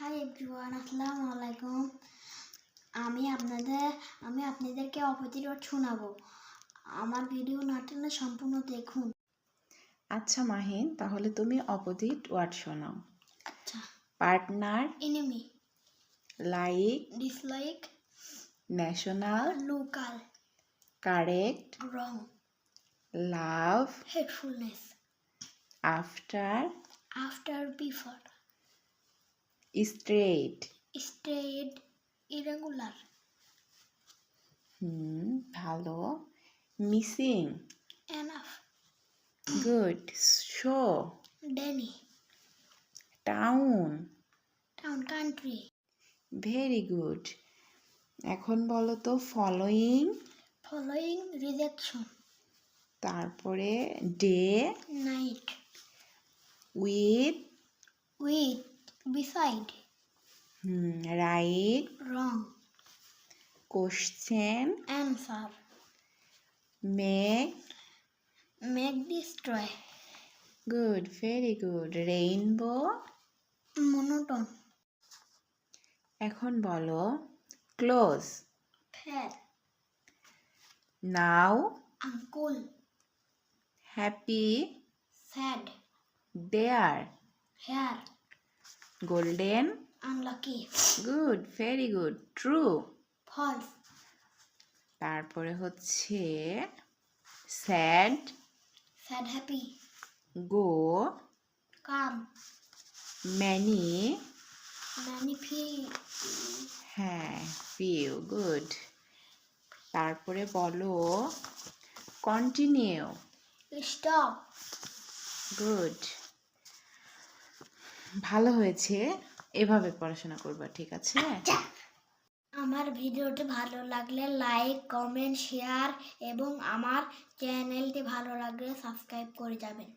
Hi everyone, আসসালামু আলাইকুম। আমি আপনাদেরকে অপোজিট ওয়ার্ড শোনাবো। আমার ভিডিও না টেনে সম্পূর্ণ দেখুন। আচ্ছা মাহিন, তাহলে তুমি অপোজিট ওয়ার্ড শোনাও। আচ্ছা। Partner, enemy, like, dislike, national, local, correct, wrong, love, hatefulness, after, after, before, straight, straight, irregular, ভালো, missing, enough, good, show, deny, town, town, country, very good. এখন বলো তো ফলোয়িং, ফলোয়িং, রিজেকশন, তারপরে day, night, with, with, beside, right, wrong, question, answer, make, make, destroy, good, very good. Rainbow, monotone, এখন বলো close, fair, now, uncle, happy, sad, there, here, golden, unlucky, good, very good. True, false, তারপরে হচ্ছে sad, sad, happy, গো, কাম, many, ম্যানিফি, হ্যাঁ, few, good. তারপরে বলো continue, stop. Good, ভালো হয়েছে। এভাবে পড়াশোনা করবা, ঠিক আছে? আমার ভিডিওটি ভালো লাগলে লাইক, কমেন্ট, শেয়ার এবং আমার চ্যানেলটি ভালো লাগলে সাবস্ক্রাইব করে যাবেন।